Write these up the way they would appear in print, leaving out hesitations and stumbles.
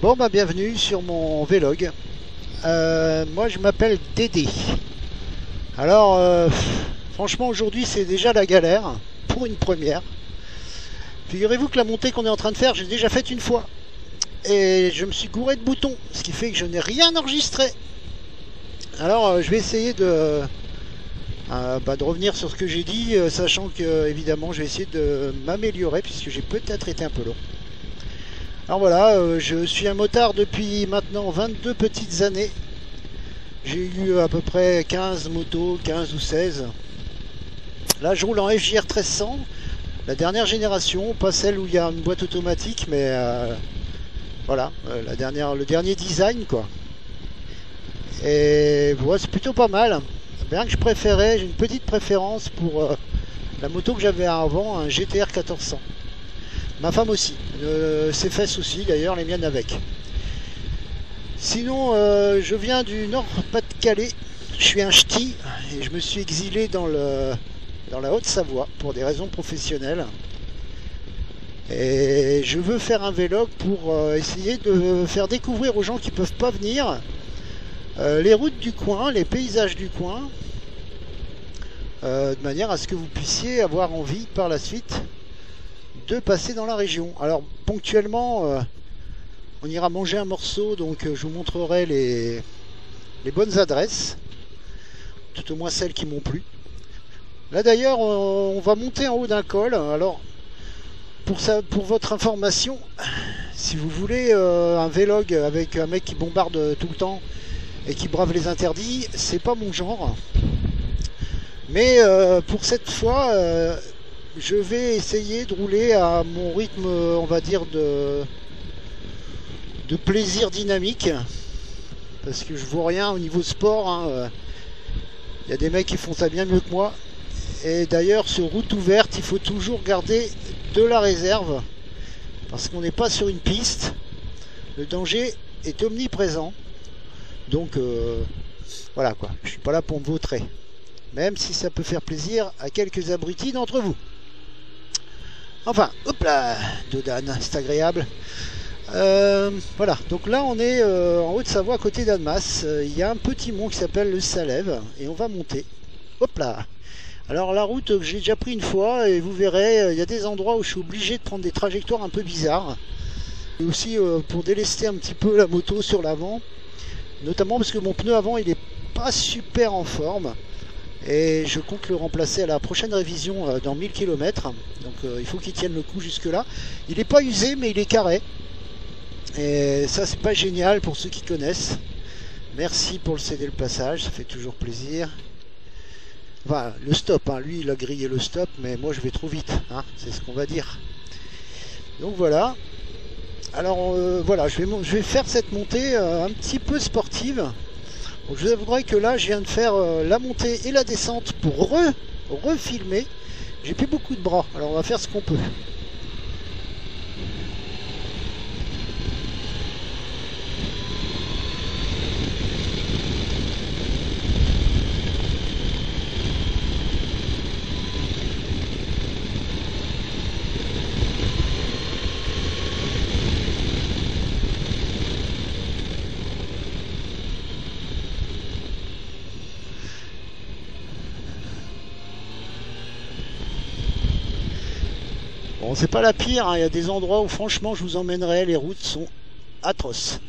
Bon bah bienvenue sur mon vlog. Moi je m'appelle Dédé. Alors franchement aujourd'hui c'est déjà la galère pour une première. Figurez-vous que la montée qu'on est en train de faire j'ai déjà faite une fois. Et je me suis gouré de boutons, ce qui fait que je n'ai rien enregistré. Alors je vais essayer de revenir sur ce que j'ai dit, sachant que évidemment je vais essayer de m'améliorer puisque j'ai peut-être été un peu long. Alors voilà, je suis un motard depuis maintenant 22 petites années. J'ai eu à peu près 15 motos, 15 ou 16. Là je roule en FJR 1300, la dernière génération, pas celle où il y a une boîte automatique, mais voilà, le dernier design quoi. Et voilà, c'est plutôt pas mal. Bien que j'ai une petite préférence pour la moto que j'avais avant, un GTR 1400. Ma femme aussi, ses fesses aussi d'ailleurs, les miennes avec. Sinon, je viens du Nord-Pas-de-Calais, je suis un ch'ti et je me suis exilé dans la Haute-Savoie pour des raisons professionnelles. Et je veux faire un vlog pour essayer de faire découvrir aux gens qui ne peuvent pas venir les routes du coin, les paysages du coin, de manière à ce que vous puissiez avoir envie par la suite de passer dans la région. Alors ponctuellement on ira manger un morceau, donc je vous montrerai les bonnes adresses, tout au moins celles qui m'ont plu. Là d'ailleurs on va monter en haut d'un col. Alors pour votre information, si vous voulez un vlog avec un mec qui bombarde tout le temps et qui brave les interdits, c'est pas mon genre. Mais pour cette fois je vais essayer de rouler à mon rythme, on va dire, de plaisir dynamique. Parce que je vois rien au niveau sport. Hein. Y a des mecs qui font ça bien mieux que moi. Et d'ailleurs, sur route ouverte, il faut toujours garder de la réserve. Parce qu'on n'est pas sur une piste. Le danger est omniprésent. Donc, voilà quoi. Je suis pas là pour me vautrer. Même si ça peut faire plaisir à quelques abrutis d'entre vous. Enfin, hop là, Dodane, c'est agréable. Voilà, donc là on est en Haute-Savoie à côté d'Annemasse. Il y a un petit mont qui s'appelle le Salève et on va monter. Hop là. Alors la route que j'ai déjà pris une fois et vous verrez, il y a des endroits où je suis obligé de prendre des trajectoires un peu bizarres. Et aussi pour délester un petit peu la moto sur l'avant. Notamment parce que mon pneu avant il est pas super en forme. Et je compte le remplacer à la prochaine révision dans 1000 km. Donc il faut qu'il tienne le coup jusque là. Il n'est pas usé mais il est carré. Et ça c'est pas génial pour ceux qui connaissent. Merci pour le céder le passage, ça fait toujours plaisir. Enfin le stop, hein. Lui il a grillé le stop, mais moi je vais trop vite, hein. C'est ce qu'on va dire. Donc voilà. Alors voilà, je vais faire cette montée un petit peu sportive. Donc, je vous avouerai que là je viens de faire la montée et la descente pour refilmer. J'ai plus beaucoup de bras, alors on va faire ce qu'on peut. Bon, c'est pas la pire, hein. Il y a des endroits où franchement je vous emmènerai, les routes sont atroces.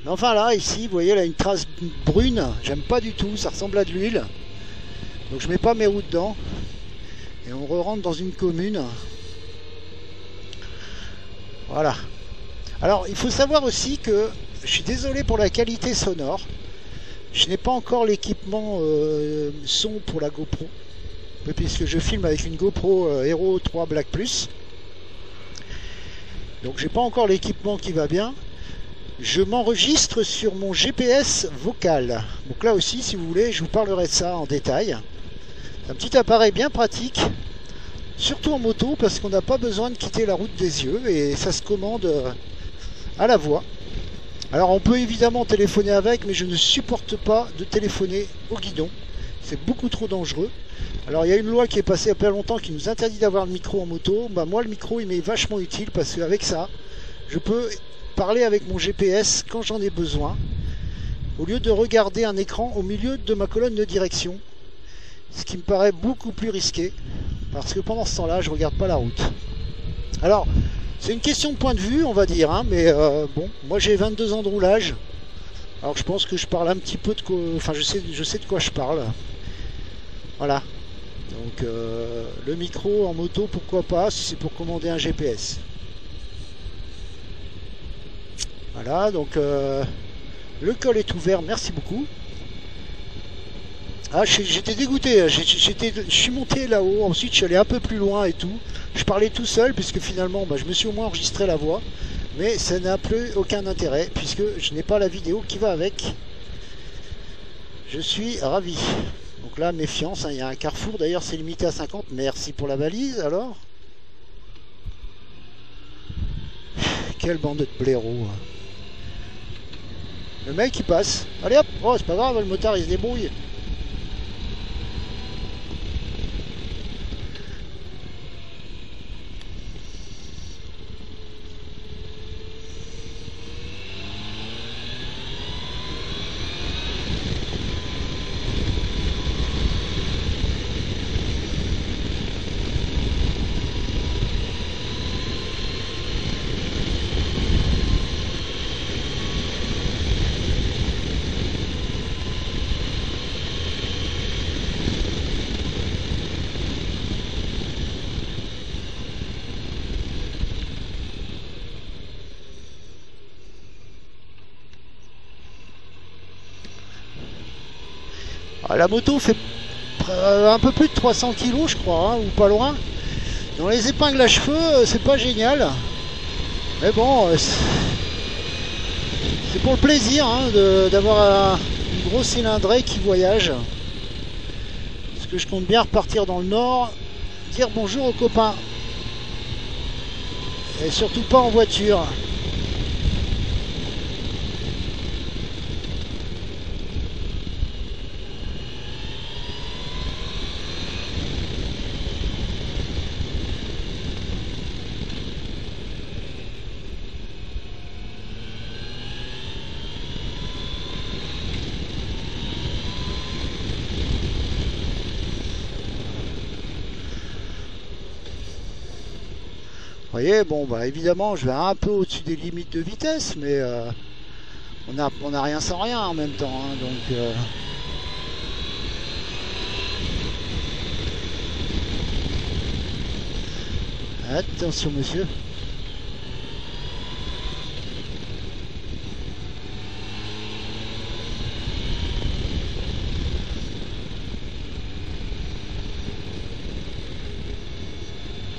Mais enfin là, ici, vous voyez là une trace brune, j'aime pas du tout, ça ressemble à de l'huile. Donc je mets pas mes roues dedans. Et on re-rentre dans une commune. Voilà. Alors il faut savoir aussi que je suis désolé pour la qualité sonore. Je n'ai pas encore l'équipement son pour la GoPro. Puisque je filme avec une GoPro Hero 3 Black Plus. Donc j'ai pas encore l'équipement qui va bien. Je m'enregistre sur mon GPS vocal. Donc là aussi, si vous voulez, je vous parlerai de ça en détail. C'est un petit appareil bien pratique, surtout en moto, parce qu'on n'a pas besoin de quitter la route des yeux et ça se commande à la voix. Alors on peut évidemment téléphoner avec, mais je ne supporte pas de téléphoner au guidon. C'est beaucoup trop dangereux. Alors il y a une loi qui est passée il n'y a pas longtemps qui nous interdit d'avoir le micro en moto. Bah, moi le micro il m'est vachement utile parce qu'avec ça je peux parler avec mon GPS quand j'en ai besoin, au lieu de regarder un écran au milieu de ma colonne de direction, ce qui me paraît beaucoup plus risqué, parce que pendant ce temps-là, je regarde pas la route. Alors, c'est une question de point de vue, on va dire, hein, mais bon, moi j'ai 22 ans de roulage, alors je pense que je parle un petit peu de quoi, enfin je sais de quoi je parle. Voilà. Donc le micro en moto, pourquoi pas, si c'est pour commander un GPS. Voilà, donc le col est ouvert, merci beaucoup. Ah, j'étais dégoûté, je suis monté là-haut, ensuite je suis allé un peu plus loin et tout. Je parlais tout seul, puisque finalement je me suis au moins enregistré la voix. Mais ça n'a plus aucun intérêt, puisque je n'ai pas la vidéo qui va avec. Je suis ravi. Donc là, méfiance, hein, il y a un carrefour, d'ailleurs c'est limité à 50. Merci pour la balise, alors. Quelle bande de blaireaux. Le mec il passe. Allez hop, oh c'est pas grave, le motard il se débrouille. La moto fait un peu plus de 300 kg je crois, hein, ou pas loin. Dans les épingles à cheveux, c'est pas génial. Mais bon, c'est pour le plaisir hein, d'avoir une grosse cylindrée qui voyage. Parce que je compte bien repartir dans le nord, dire bonjour aux copains. Et surtout pas en voiture. Vous voyez, bon, bah évidemment, je vais un peu au-dessus des limites de vitesse, mais on a rien sans rien en même temps, hein, donc. Attention, monsieur.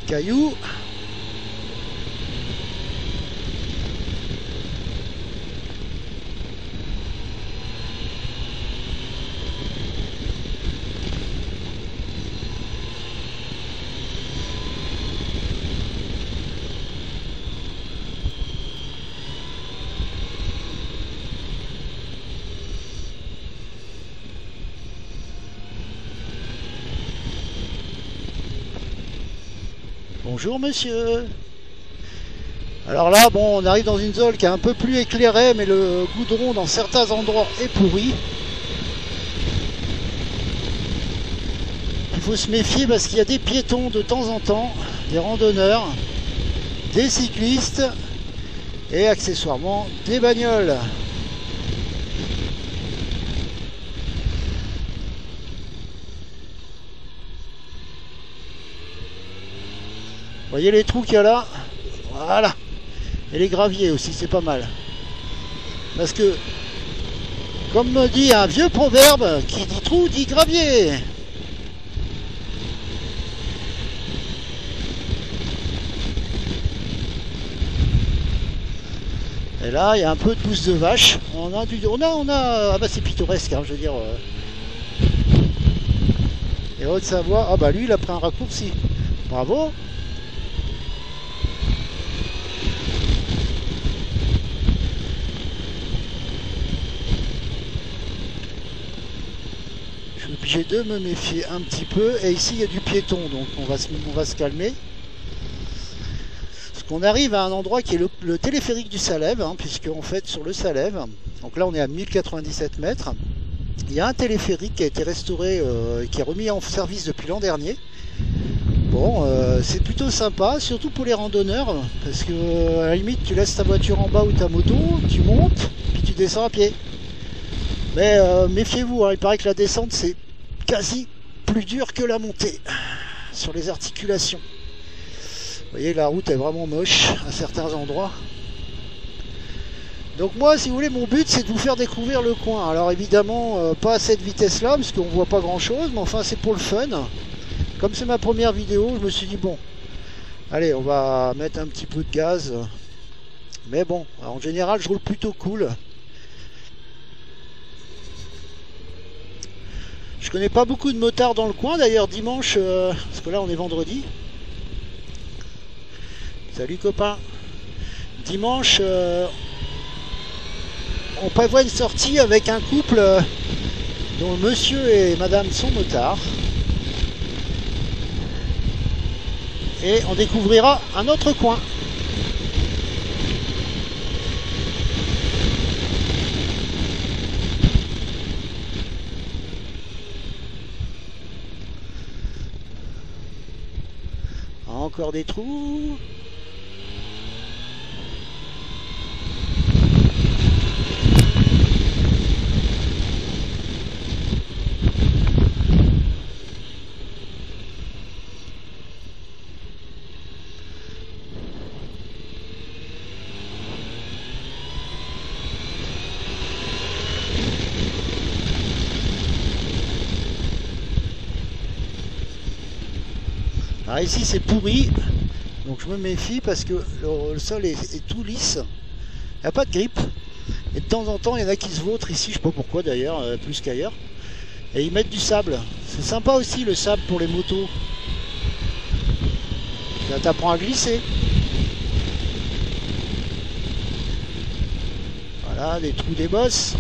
Caillou. Bonjour monsieur. Alors là, bon, on arrive dans une zone qui est un peu plus éclairée, mais le goudron dans certains endroits est pourri. Il faut se méfier parce qu'il y a des piétons de temps en temps, des randonneurs, des cyclistes et accessoirement des bagnoles. Vous voyez les trous qu'il y a là? Voilà. Et les graviers aussi, c'est pas mal. Parce que, comme me dit un vieux proverbe, qui dit trou dit gravier. Et là, il y a un peu de pousse de vache. Ah bah c'est pittoresque, hein, je veux dire. Et Haute-Savoie, ah bah lui, il a pris un raccourci. Bravo. Obligé de me méfier un petit peu, et ici il y a du piéton, donc on va se calmer. Parce qu'on arrive à un endroit qui est le téléphérique du Salève, hein, puisque en fait sur le Salève, donc là on est à 1097 mètres, il y a un téléphérique qui a été restauré, qui est remis en service depuis l'an dernier. Bon, c'est plutôt sympa, surtout pour les randonneurs, parce que à la limite tu laisses ta voiture en bas ou ta moto, tu montes, puis tu descends à pied. Mais méfiez-vous, hein, il paraît que la descente c'est quasi plus dur que la montée sur les articulations. Vous voyez, la route est vraiment moche à certains endroits. Donc moi, si vous voulez, mon but c'est de vous faire découvrir le coin. Alors évidemment, pas à cette vitesse-là, parce qu'on voit pas grand-chose, mais enfin c'est pour le fun. Comme c'est ma première vidéo, je me suis dit bon, allez, on va mettre un petit peu de gaz. Mais bon, en général, je roule plutôt cool. Je connais pas beaucoup de motards dans le coin, d'ailleurs dimanche, parce que là on est vendredi. Salut copain. Dimanche, on prévoit une sortie avec un couple dont monsieur et madame sont motards. Et on découvrira un autre coin. Encore des trous. Alors ici c'est pourri, donc je me méfie parce que le sol est tout lisse, il n'y a pas de grippe, et de temps en temps il y en a qui se vautrent ici, je sais pas pourquoi d'ailleurs, plus qu'ailleurs, et ils mettent du sable. C'est sympa aussi le sable pour les motos, ça t'apprend à glisser. Voilà, des trous des bosses.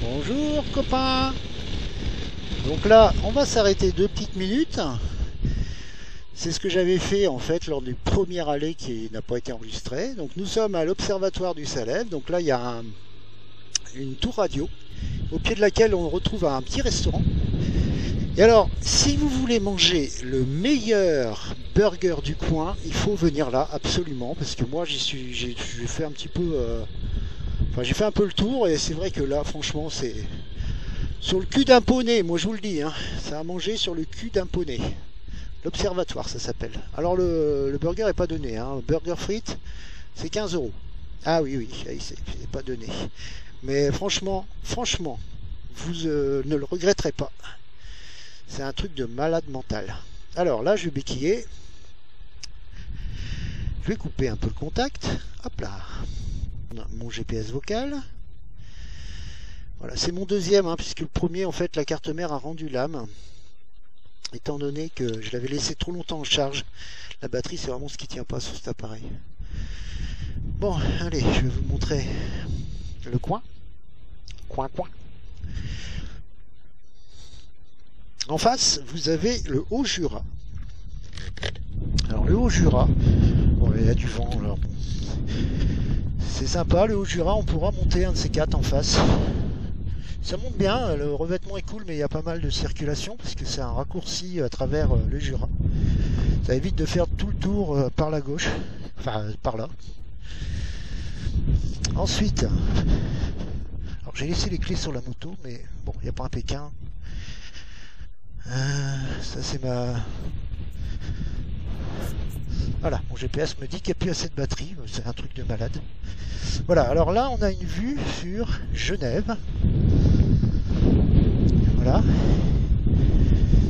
Bonjour copain. Donc là on va s'arrêter 2 petites minutes. C'est ce que j'avais fait en fait lors du premier allée qui n'a pas été enregistré. Donc nous sommes à l'observatoire du Salève. Donc là il y a une tour radio au pied de laquelle on retrouve un petit restaurant. Et alors si vous voulez manger le meilleur burger du coin, il faut venir là absolument, parce que moi j'ai fait un petit peu enfin, j'ai fait un peu le tour, et c'est vrai que là franchement c'est sur le cul d'un poney, moi je vous le dis, hein, ça a mangé sur le cul d'un poney. L'observatoire ça s'appelle. Alors le burger est pas donné, hein. Burger frites c'est 15 €. Ah oui, c'est pas donné. Mais franchement, vous ne le regretterez pas. C'est un truc de malade mental. Alors là je vais béquiller. Je vais couper un peu le contact. Hop là. Mon GPS vocal. Voilà, c'est mon deuxième, hein, puisque le premier, en fait, la carte mère a rendu l'âme, étant donné que je l'avais laissé trop longtemps en charge. La batterie, c'est vraiment ce qui tient pas sur cet appareil. Bon, allez, je vais vous montrer le coin. Coin. En face, vous avez le Haut-Jura. Alors, le Haut-Jura, bon, il y a du vent, alors bon. C'est sympa, le Haut-Jura, on pourra monter un de ces quatre en face. Ça monte bien, le revêtement est cool, mais il y a pas mal de circulation, parce que c'est un raccourci à travers le Jura. Ça évite de faire tout le tour par la gauche, enfin par là. Ensuite, alors j'ai laissé les clés sur la moto, mais bon, il n'y a pas un Pékin. Ça c'est ma... Voilà, mon GPS me dit qu'il n'y a plus assez de batterie, c'est un truc de malade. Voilà, alors là on a une vue sur Genève. Voilà.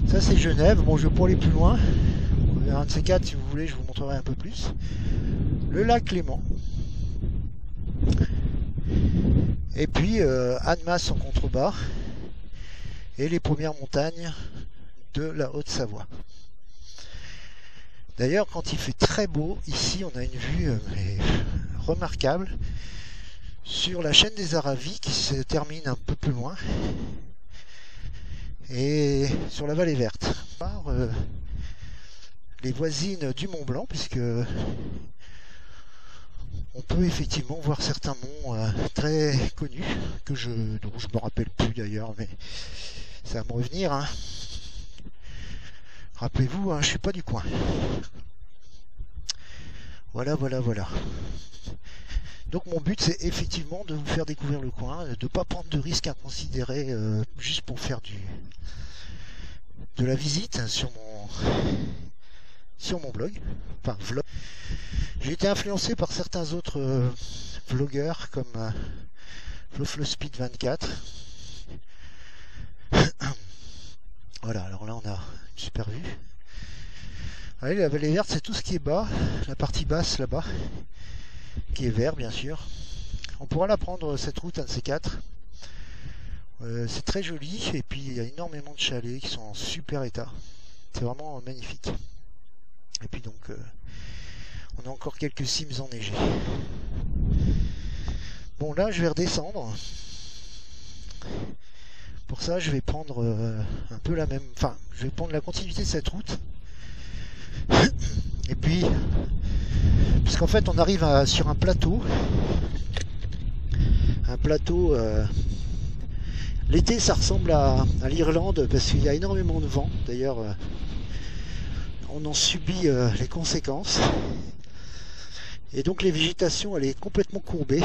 Ça c'est Genève, bon je vais pas aller plus loin. Un de ces quatre, si vous voulez, je vous montrerai un peu plus. Le lac Léman. Et puis Annemasse en contrebas. Et les premières montagnes de la Haute-Savoie. D'ailleurs, quand il fait très beau, ici on a une vue remarquable sur la chaîne des Aravis qui se termine un peu plus loin et sur la vallée verte par les voisines du Mont Blanc, puisque on peut effectivement voir certains monts très connus dont je me rappelle plus d'ailleurs, mais ça va me revenir, hein. Rappelez-vous, hein, je suis pas du coin. Voilà. Donc mon but, c'est effectivement de vous faire découvrir le coin, de ne pas prendre de risques inconsidérés juste pour faire de la visite sur mon blog, enfin vlog. J'ai été influencé par certains autres vlogueurs comme FlowSpeed24. Voilà, alors là on a une super vue. Allez, la vallée verte, c'est tout ce qui est bas, la partie basse là-bas, qui est vert bien sûr. On pourra la prendre cette route, un de ces quatre. C'est très joli, et puis il y a énormément de chalets qui sont en super état. C'est vraiment magnifique. Et puis donc on a encore quelques cimes enneigées. Bon, là je vais redescendre. Pour ça je vais prendre un peu la même, enfin je vais prendre la continuité de cette route. Et puis puisqu'en fait on arrive sur un plateau, l'été ça ressemble à l'Irlande parce qu'il y a énormément de vent. D'ailleurs on en subit les conséquences, et donc les végétations elle est complètement courbée.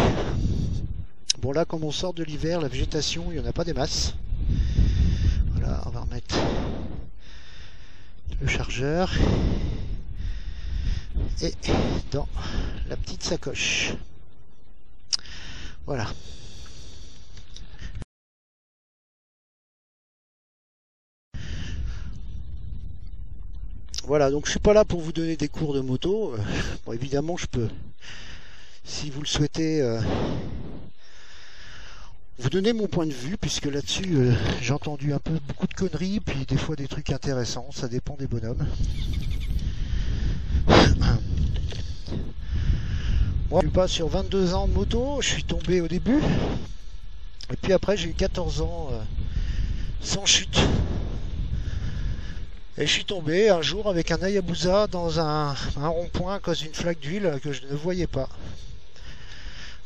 Bon, là comme on sort de l'hiver, la végétation il n'y en a pas des masses. Voilà, on va remettre le chargeur et dans la petite sacoche. Voilà. Voilà, donc je suis pas là pour vous donner des cours de moto. Bon, évidemment je peux, si vous le souhaitez, vous donner mon point de vue, puisque là-dessus j'ai entendu un peu beaucoup de conneries, puis des fois des trucs intéressants, ça dépend des bonhommes. Moi je suis pas sur 22 ans de moto, je suis tombé au début, et puis après j'ai eu 14 ans sans chute. Et je suis tombé un jour avec un Hayabusa dans un rond-point à cause d'une flaque d'huile que je ne voyais pas,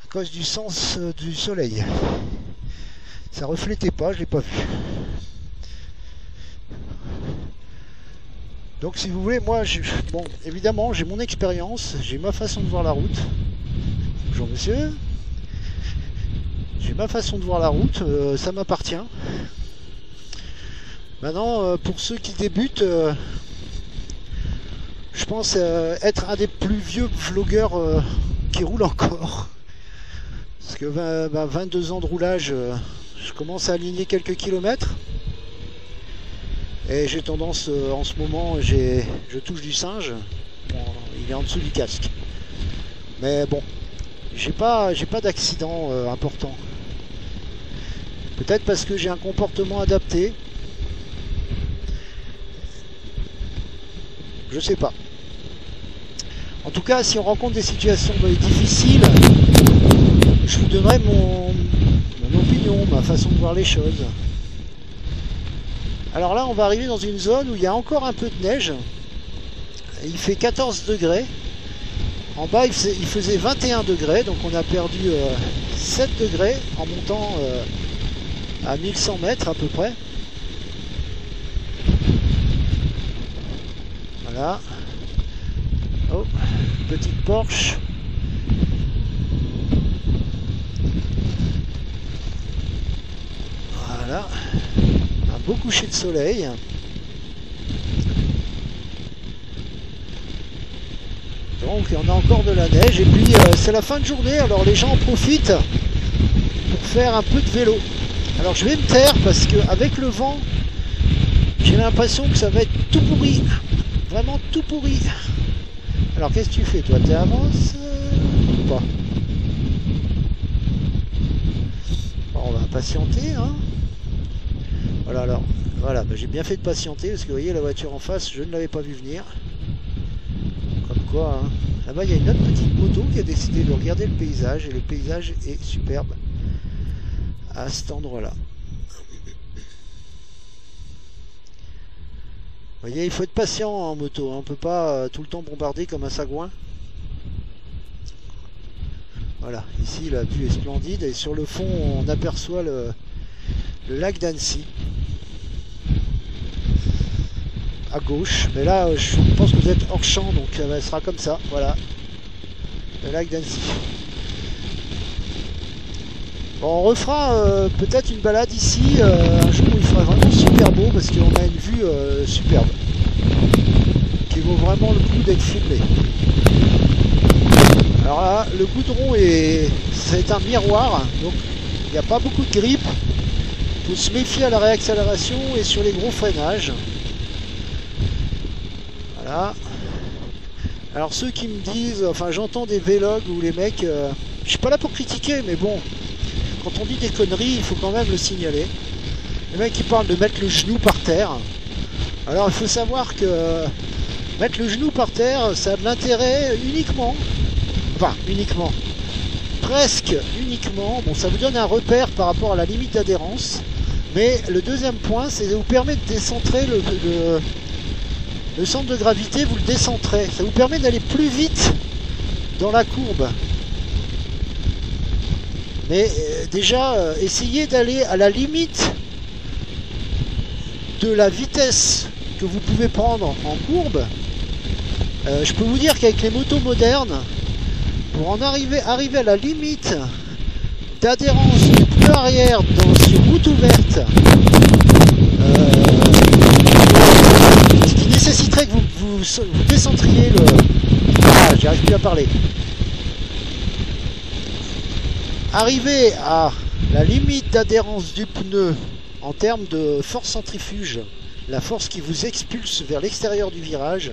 à cause du sens du soleil. Ça reflétait pas, je l'ai pas vu. Donc si vous voulez, moi, bon, évidemment, j'ai mon expérience, j'ai ma façon de voir la route. Bonjour monsieur. J'ai ma façon de voir la route, ça m'appartient. Maintenant, pour ceux qui débutent, je pense être un des plus vieux vlogueurs qui roule encore. Parce que 22 ans de roulage, je commence à aligner quelques kilomètres. Et j'ai tendance, en ce moment, je touche du singe. Bon, il est en dessous du casque. Mais bon, j'ai pas d'accident important. Peut-être parce que j'ai un comportement adapté. Je sais pas. En tout cas, si on rencontre des situations difficiles, je vous donnerai mon opinion, ma façon de voir les choses. Alors là, on va arriver dans une zone où il y a encore un peu de neige. Il fait 14 degrés. En bas, il faisait 21 degrés, donc on a perdu 7 degrés en montant à 1100 mètres à peu près. Voilà. Oh, petite Porsche. Voilà. Un beau coucher de soleil. Donc on a encore de la neige, et puis c'est la fin de journée, alors les gens en profitent pour faire un peu de vélo. Alors je vais me taire parce que avec le vent, j'ai l'impression que ça va être tout pourri. Vraiment tout pourri. Alors qu'est-ce que tu fais toi? Tu avances ou pas? Bon, on va patienter, hein. Voilà, alors voilà, j'ai bien fait de patienter parce que vous voyez la voiture en face, je ne l'avais pas vu venir. Comme quoi, hein, Là-bas, il y a une autre petite moto qui a décidé de regarder le paysage, et le paysage est superbe à cet endroit-là. Vous voyez, il faut être patient en moto, hein. On ne peut pas tout le temps bombarder comme un sagouin. Voilà, ici la vue est splendide, et sur le fond on aperçoit le lac d'Annecy à gauche, mais là je pense que vous êtes hors champ, donc ça sera comme ça. Voilà, le lac d'Annecy. Bon, on refera peut-être une balade ici un jour où il fera vraiment super beau, parce qu'on a une vue superbe qui vaut vraiment le coup d'être filmé. Alors là, le goudron c'est un miroir, donc il n'y a pas beaucoup de grippe. Il faut se méfier à la réaccélération et sur les gros freinages. Voilà. Alors ceux qui me disent, enfin j'entends des vlogs où les mecs, je suis pas là pour critiquer, mais bon, quand on dit des conneries, il faut quand même le signaler. Les mecs qui parlent de mettre le genou par terre. Alors il faut savoir que mettre le genou par terre, ça a de l'intérêt uniquement, enfin uniquement, presque uniquement, bon ça vous donne un repère par rapport à la limite d'adhérence, mais le deuxième point, c'est de vous permettre de décentrer le centre de gravité, vous le décentrez, ça vous permet d'aller plus vite dans la courbe. Mais déjà, essayez d'aller à la limite de la vitesse que vous pouvez prendre en courbe. Je peux vous dire qu'avec les motos modernes, pour en arriver à la limite d'adhérence du pneu arrière sur route ouverte, ce qui nécessiterait que vous décentriez le... Ah, j'arrive plus à parler. Arriver à la limite d'adhérence du pneu en termes de force centrifuge, la force qui vous expulse vers l'extérieur du virage,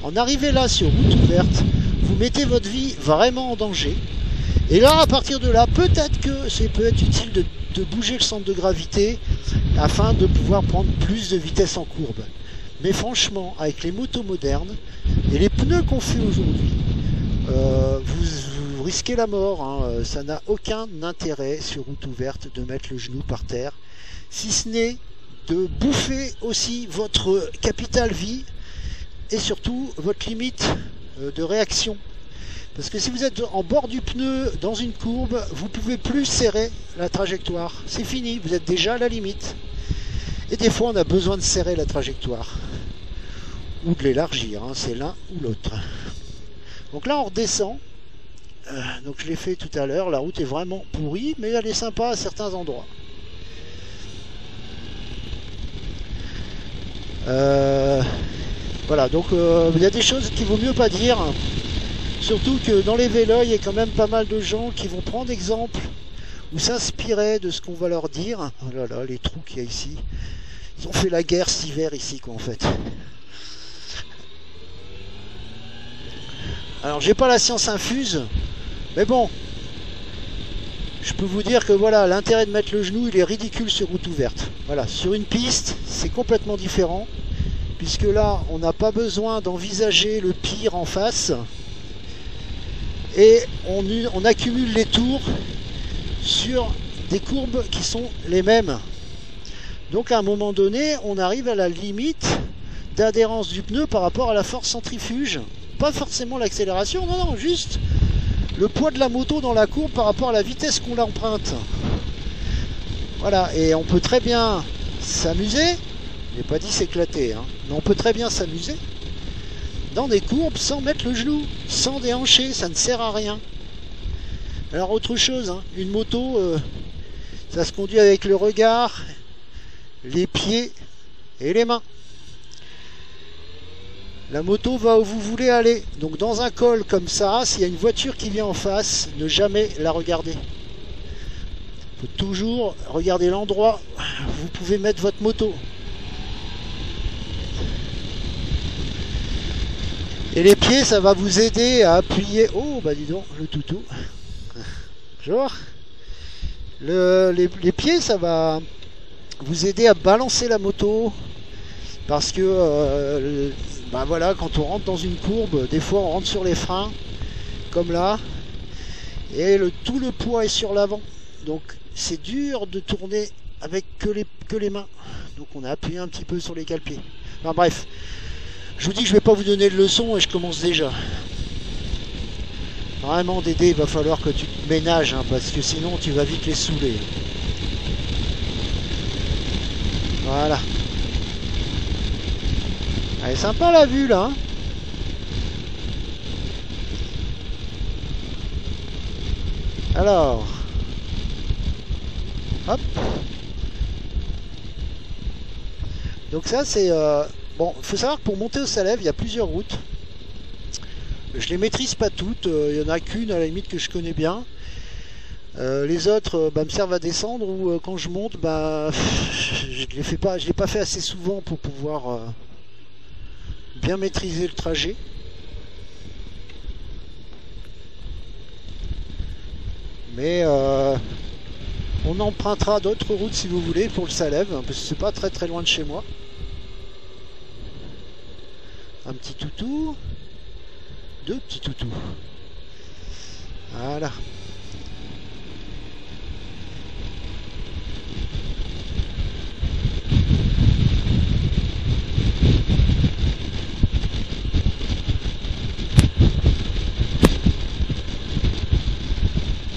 en arriver là sur route ouverte, vous mettez votre vie vraiment en danger. Et là, à partir de là, peut-être que ça peut être utile de bouger le centre de gravité afin de pouvoir prendre plus de vitesse en courbe. Mais franchement, avec les motos modernes et les pneus qu'on fait aujourd'hui, vous risquez la mort, hein. Ça n'a aucun intérêt sur route ouverte de mettre le genou par terre, si ce n'est de bouffer aussi votre capital vie et surtout votre limite de réaction. Parce que si vous êtes en bord du pneu dans une courbe, vous ne pouvez plus serrer la trajectoire. C'est fini, vous êtes déjà à la limite. Et des fois, on a besoin de serrer la trajectoire. Ou de l'élargir, hein, c'est l'un ou l'autre. Donc là, on redescend. Donc je l'ai fait tout à l'heure. La route est vraiment pourrie, mais elle est sympa à certains endroits. Voilà, donc il y a des choses qu'il vaut mieux pas dire. Surtout que dans les vélos, il y a quand même pas mal de gens qui vont prendre exemple ou s'inspirer de ce qu'on va leur dire. Oh là là, les trous qu'il y a ici. Ils ont fait la guerre cet hiver ici, quoi, en fait. Alors, j'ai pas la science infuse, mais bon. Je peux vous dire que voilà, l'intérêt de mettre le genou, il est ridicule sur route ouverte. Voilà, sur une piste, c'est complètement différent. Puisque là, on n'a pas besoin d'envisager le pire en face. Et on accumule les tours sur des courbes qui sont les mêmes. Donc à un moment donné, on arrive à la limite d'adhérence du pneu par rapport à la force centrifuge. Pas forcément l'accélération, non, non, juste le poids de la moto dans la courbe par rapport à la vitesse qu'on l'emprunte. Voilà, et on peut très bien s'amuser, je n'ai pas dit s'éclater, hein, mais on peut très bien s'amuser dans des courbes sans mettre le genou, sans déhancher, ça ne sert à rien. Alors autre chose, hein, une moto, ça se conduit avec le regard, les pieds et les mains. La moto va où vous voulez aller. Donc dans un col comme ça, s'il y a une voiture qui vient en face, ne jamais la regarder. Il faut toujours regarder l'endroit où vous pouvez mettre votre moto. Et les pieds, ça va vous aider à appuyer. Oh, bah dis donc, le toutou. Bonjour. Les pieds, ça va vous aider à balancer la moto. Parce que bah voilà, quand on rentre dans une courbe, des fois on rentre sur les freins, comme là, et tout le poids est sur l'avant. Donc c'est dur de tourner avec que les mains. Donc on a appuyé un petit peu sur les cale-pieds. Enfin bref, je vous dis que je vais pas vous donner de leçon et je commence déjà. Vraiment Dédé, il va falloir que tu te ménages, hein, parce que sinon tu vas vite les saouler. Voilà. Elle est sympa la vue là. Hein. Alors. Hop. Donc ça c'est... Bon, il faut savoir que pour monter au Salève, il y a plusieurs routes. Je les maîtrise pas toutes, il y en a qu'une à la limite que je connais bien. Les autres me servent à descendre ou quand je monte, je l'ai pas fait assez souvent pour pouvoir bien maîtriser le trajet. Mais on empruntera d'autres routes si vous voulez pour le Salève, parce que c'est pas très très loin de chez moi. Un petit toutou. Deux petits toutous. Voilà.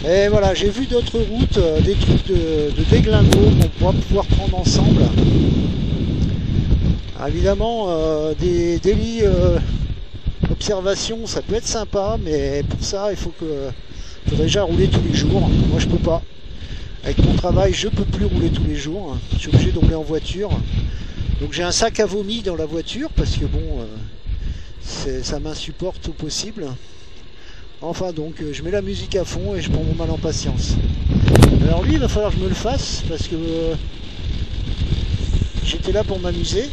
Et voilà, j'ai vu d'autres routes, des trucs de déglingo qu'on pourra pouvoir prendre ensemble. Alors évidemment, des délits observation, ça peut être sympa, mais pour ça, il faut déjà rouler tous les jours. Moi, je peux pas. Avec mon travail, je peux plus rouler tous les jours. Je suis obligé de rouler en voiture. Donc j'ai un sac à vomi dans la voiture parce que bon, ça m'insupporte au possible. Enfin donc, je mets la musique à fond et je prends mon mal en patience. Alors lui, il va falloir que je me le fasse parce que j'étais là pour m'amuser.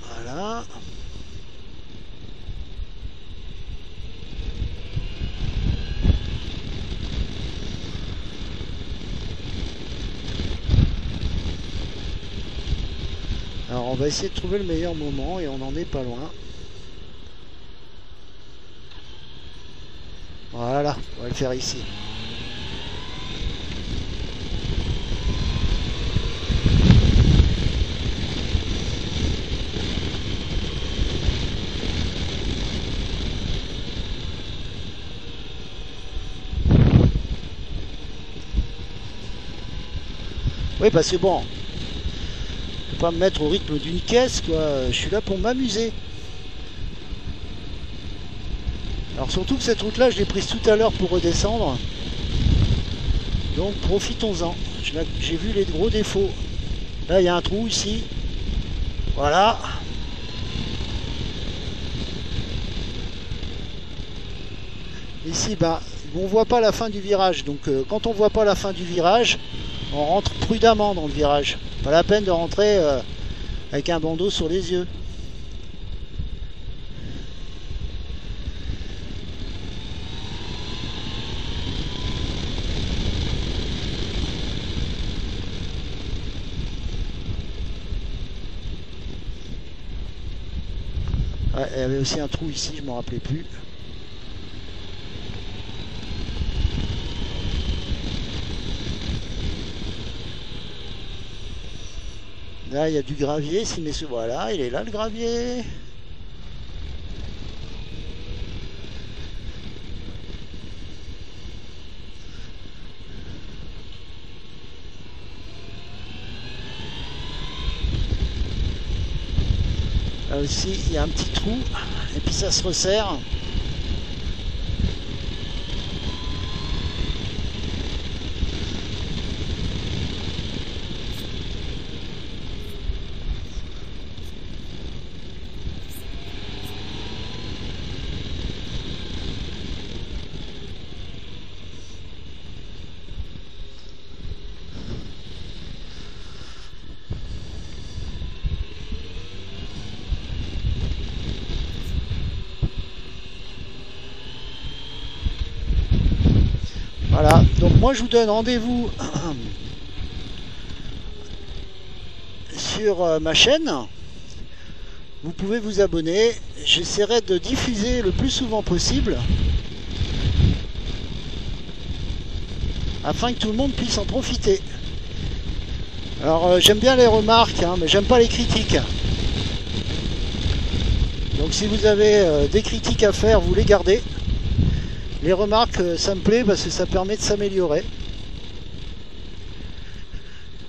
Voilà. Alors on va essayer de trouver le meilleur moment et on n'en est pas loin. Voilà, on va le faire ici. Oui, parce que bon, je vais pas me mettre au rythme d'une caisse, quoi. Je suis là pour m'amuser. Alors surtout que cette route-là, je l'ai prise tout à l'heure pour redescendre. Donc profitons-en. J'ai vu les gros défauts. Là, il y a un trou ici. Voilà. Ici, on voit pas la fin du virage. Donc quand on voit pas la fin du virage, on rentre prudemment dans le virage. Pas la peine de rentrer avec un bandeau sur les yeux. Ouais, il y avait aussi un trou ici, je m'en rappelais plus. Là, il y a du gravier, si messieurs, voilà, il est là le gravier. Là aussi, il y a un petit trou, et puis ça se resserre. Voilà, donc moi je vous donne rendez-vous sur ma chaîne. Vous pouvez vous abonner. J'essaierai de diffuser le plus souvent possible afin que tout le monde puisse en profiter. Alors j'aime bien les remarques, hein, mais j'aime pas les critiques. Donc si vous avez des critiques à faire, vous les gardez. Les remarques, ça me plaît parce que ça permet de s'améliorer.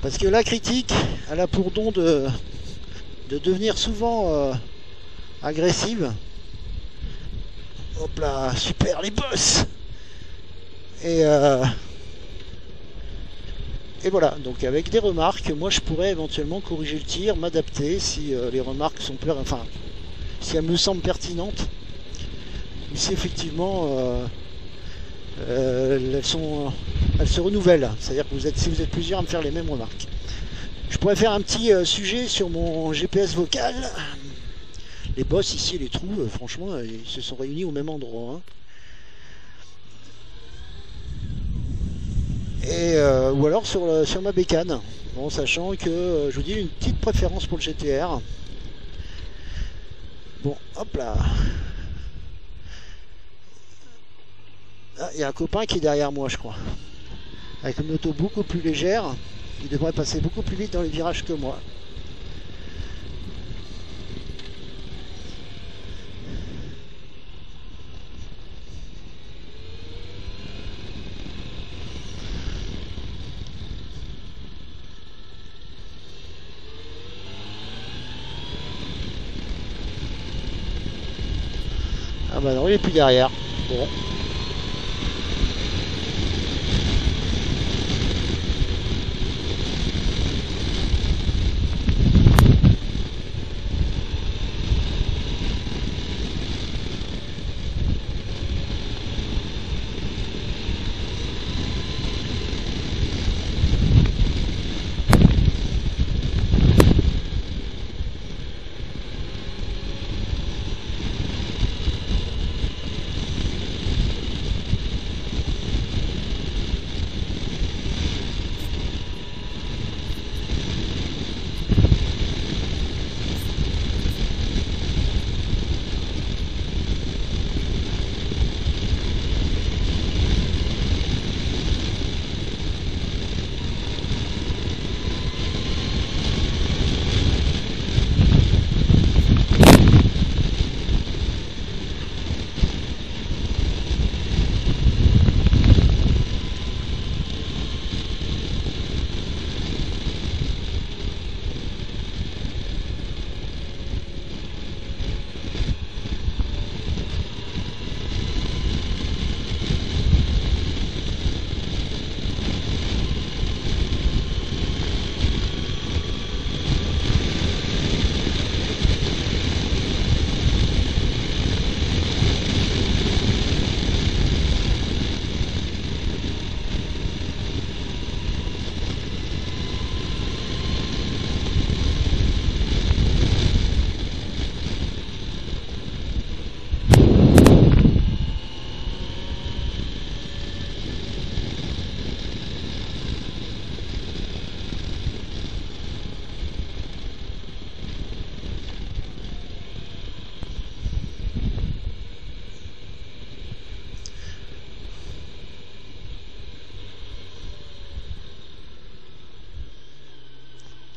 Parce que la critique, elle a pour don de devenir souvent agressive. Hop là, super les boss. Et voilà, donc avec des remarques, moi je pourrais éventuellement corriger le tir, m'adapter si les remarques sont plus, enfin, si elles me semblent pertinentes, ou si effectivement elles se renouvellent. C'est-à-dire que si vous êtes plusieurs à me faire les mêmes remarques. Je pourrais faire un petit sujet sur mon GPS vocal. Les boss ici, les trous, franchement, ils se sont réunis au même endroit. Hein. Et ou alors sur ma bécane, bon, sachant que je vous dis une petite préférence pour le GTR. Bon, hop là. Ah, il y a un copain qui est derrière moi, je crois, avec une moto beaucoup plus légère. Il devrait passer beaucoup plus vite dans les virages que moi. Ah bah non, il est plus derrière. Bon.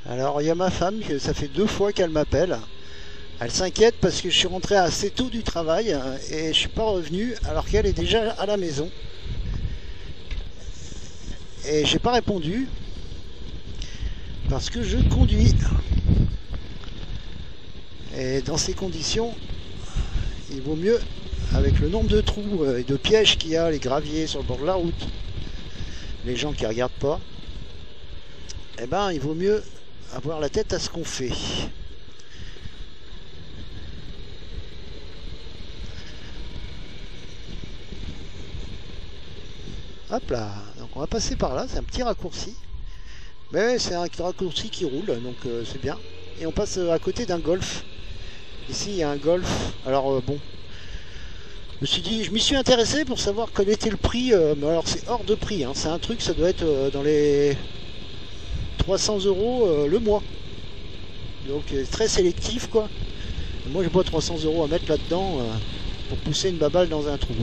Alors il y a ma femme, que ça fait 2 fois qu'elle m'appelle. Elle s'inquiète parce que je suis rentré assez tôt du travail et je suis pas revenu alors qu'elle est déjà à la maison. Et j'ai pas répondu parce que je conduis. Et dans ces conditions, il vaut mieux, avec le nombre de trous et de pièges qu'il y a, les graviers sur le bord de la route, les gens qui regardent pas, eh ben il vaut mieux avoir la tête à ce qu'on fait. Hop là, donc on va passer par là, c'est un petit raccourci. Mais c'est un raccourci qui roule, donc c'est bien. Et on passe à côté d'un golf. Ici il y a un golf. Alors bon, je m'y suis intéressé pour savoir quel était le prix. Mais alors c'est hors de prix, hein. Ça doit être dans les 300 € le mois. Donc très sélectif quoi. Moi j'ai pas 300 € à mettre là-dedans pour pousser une baballe dans un trou.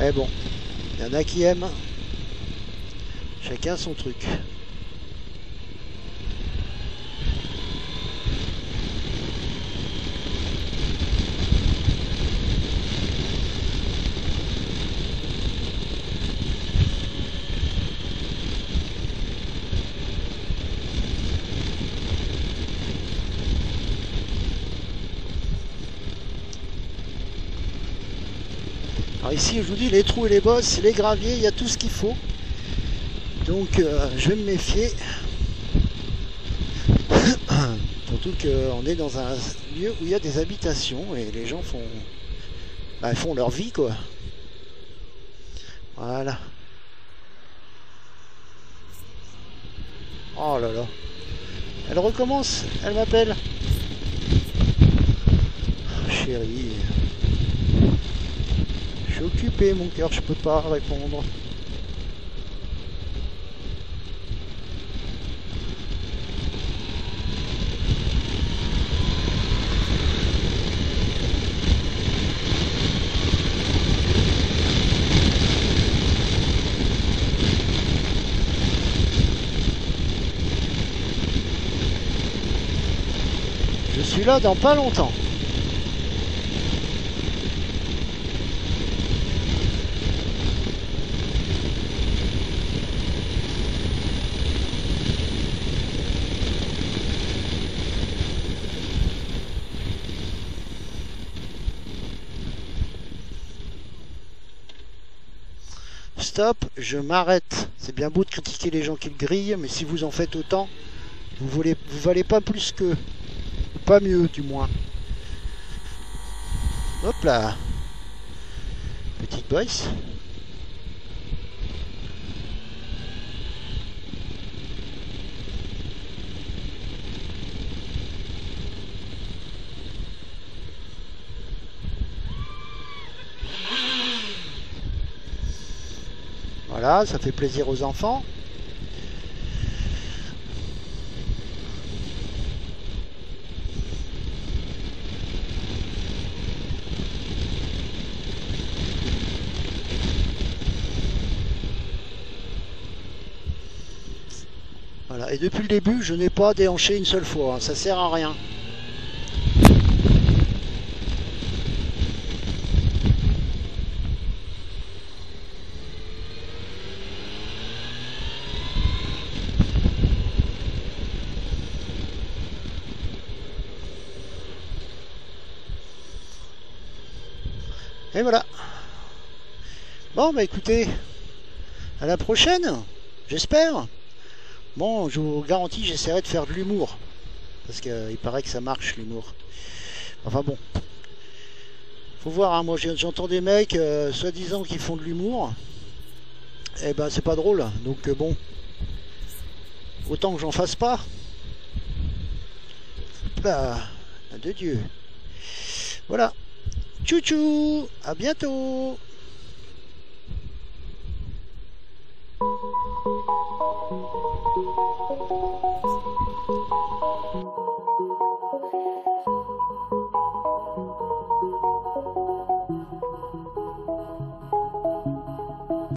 Eh bon, il y en a qui aiment. Chacun son truc. Alors ici, je vous dis, les trous et les bosses, les graviers, il y a tout ce qu'il faut. Donc, je vais me méfier. Surtout qu'on est dans un lieu où il y a des habitations et les gens font leur vie, quoi. Voilà. Oh là là. Elle recommence, elle m'appelle. Oh, chérie. Je suis occupé, mon cœur, je peux pas répondre. Je suis là dans pas longtemps. Stop, je m'arrête. C'est bien beau de critiquer les gens qui le grillent, mais si vous en faites autant, vous valez pas plus qu'eux. Pas mieux, du moins. Hop là. Petite boisse. Voilà, ça fait plaisir aux enfants. Voilà, et depuis le début, je n'ai pas déhanché une seule fois, hein, ça sert à rien. Et voilà. Bon, bah écoutez, à la prochaine, j'espère. Bon, je vous garantis, j'essaierai de faire de l'humour. Parce qu'il paraît que ça marche, l'humour. Enfin bon. Faut voir, hein, moi j'entends des mecs, soi-disant, qui font de l'humour. Eh ben, c'est pas drôle. Donc bon, autant que j'en fasse pas. Là, de Dieu. Voilà. Tchou-tchou, à bientôt.